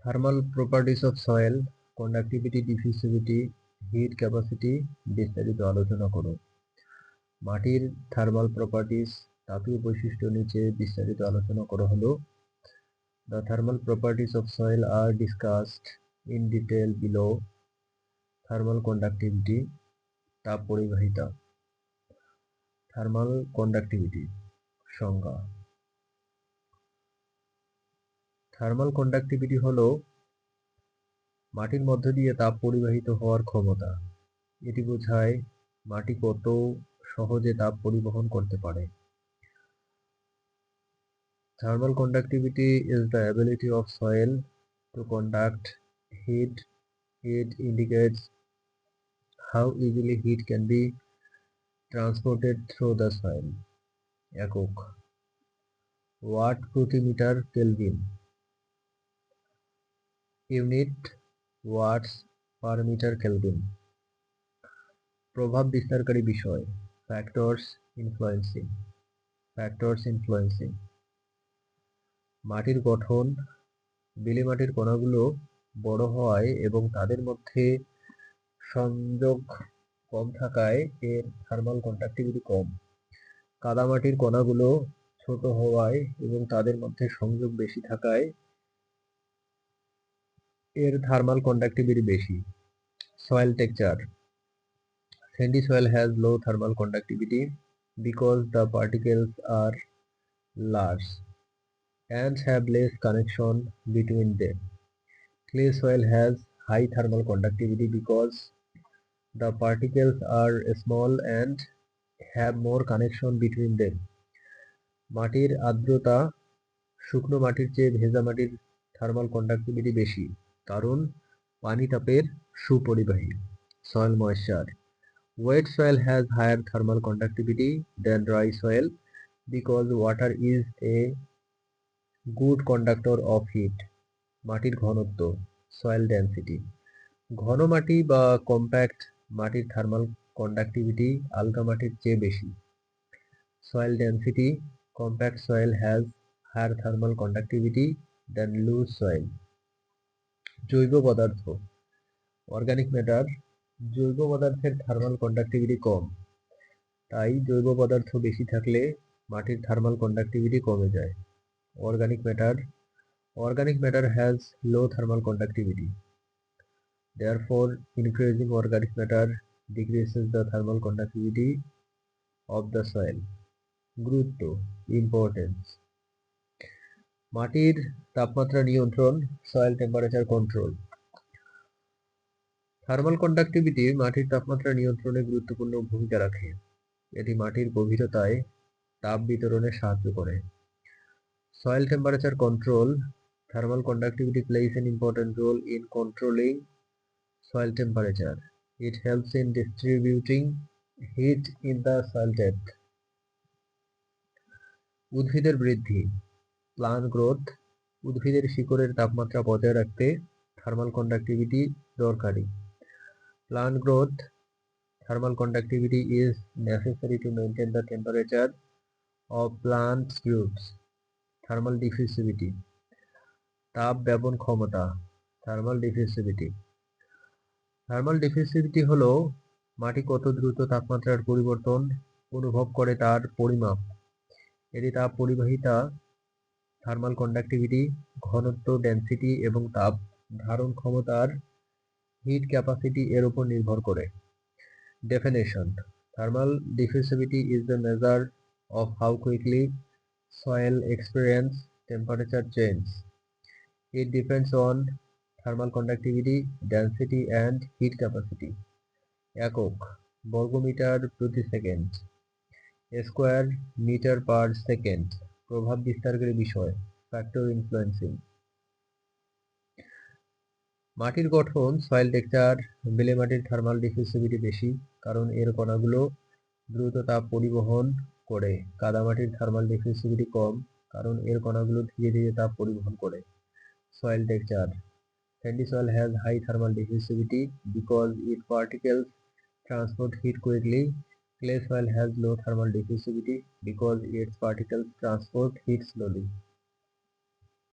Thermal properties of soil, conductivity, diffusivity, heat capacity বিস্তারিত আলোচনা করো। মাটির থার্মাল প্রপার্টিস, তাপীয় বৈশিষ্ট্য নিচে বিস্তারিত আলোচনা করা হলো। The thermal properties of soil are discussed in detail below. Thermal conductivity, তাপ পরিবাহিতা। থার্মাল কন্ডাক্টিভিটি সংজ্ঞা। থার্মাল কন্ডাক্টিভিটি হলো মাটির মধ্য দিয়ে তাপ পরিবাহিত হওয়ার ক্ষমতা। এটি বোঝায় মাটি কত সহজে তাপ পরিবহন করতে পারে। Thermal conductivity is the ability of soil to conduct heat. It indicates how easily heat can be transported through the soil. একক ওয়াট প্রতি মিটার কেলভিন, ইউনিট ওয়াটস পার মিটার কেলভিন। প্রভাব বিস্তারকারী বিষয়, ফ্যাক্টরস ইনফ্লুয়েন্সিং। মাটির গঠন, বেলে মাটির কণাগুলো বড় হওয়ায় এবং তাদের মধ্যে সংযোগ কম থাকায় এর থার্মাল কন্ডাক্টিভিটি কম। কাদামাটির কণাগুলো ছোট হওয়ায় এবং তাদের মধ্যে সংযোগ বেশি থাকায় এর থার্মাল কন্ডাক্টিভিটি বেশি। Soil texture, sandy soil has low thermal conductivity because the particles are large and have less connection between them. Clay soil has high thermal conductivity because the particles are small and have more connection between them. মাটির আর্দ্রতা শুকনো মাটির চেয়ে ভেজা মাটির thermal conductivity বেশি কারণ পানি তাপের সুপরিবাহী। Soil moisture, wet soil has higher thermal conductivity than dry soil because water is a good conductor of heat. মাটির ঘনত্ব, সয়েল ডেন্সিটি, ঘন মাটি বা কম্প্যাক্ট মাটির থার্মাল কন্ডাক্টিভিটি আলগা মাটির চেয়ে বেশি। Soil density, compact soil has higher thermal conductivity than loose soil. জৈব পদার্থ, অর্গানিক ম্যাটার, জৈব পদার্থের থার্মাল কন্ডাক্টিভিটি কম, তাই জৈব পদার্থ বেশি থাকলে মাটির থার্মাল কন্ডাক্টিভিটি কমে যায়। Organic matter has low thermal conductivity, therefore increasing organic matter decreases the thermal conductivity of the soil. গুরুত্ব, ইম্পর্টেন্স, মাটির তাপমাত্রা নিয়ন্ত্রণ, soil temperature control. Thermal conductivity মাটির তাপমাত্রা নিয়ন্ত্রণে গুরুত্বপূর্ণ ভূমিকা রাখে। এটি মাটির গভীরতায় তাপ বিতরণে সাহায্য করে। Soil temperature control, thermal conductivity plays an important role in controlling soil temperature. It helps in distributing heat in the soil depth. উদ্ভিদের বৃদ্ধি, প্লান্ট গ্রোথ, উদ্ভিদের শিকড়ের তাপমাত্রা বজায় রাখতে থার্মাল কন্ডাক্টিভিটি দরকারি। Plant growth, thermal conductivity is necessary to maintain the temperature of plant roots. Thermal diffusivity, তাপ ব্যবন ক্ষমতা, থার্মাল ডিফিউসিভিটি হলো মাটি কত দ্রুত তাপমাত্রার পরিবর্তন অনুভব করে তার পরিমাপ। এটি তাপ পরিবাহিতা, থার্মাল কন্ডাক্টিভিটি, ঘনত্ব, ডেন্সিটি এবং তাপ ধারণ ক্ষমতার হিট ক্যাপাসিটি এর উপর নির্ভর করে। Definition, thermal diffusivity is the measure of how quickly soil experience temperature change. It depends on thermal conductivity, density and heat capacity. একক বর্গমিটার প্রতি second, square metre per second. প্রভাব বিস্তারকারী বিষয়, ফ্যাক্টর ইনফ্লুয়েন্সিং। মাটির গঠন, সয়েল টেক্সচার, বেলে মাটির থার্মাল ডিফিউসিভিটি বেশি কারণ এর কণাগুলো দ্রুত তাপ পরিবহন করে। কাদামাটির থার্মাল ডিফিউসিভিটি কম কারণ এর কণাগুলো ধীরে ধীরে তাপ পরিবহন করে। Soil texture, sandy soil has high thermal diffusivity because its particles transport heat quickly. Clay soil has low thermal diffusivity because its particles transport heat slowly.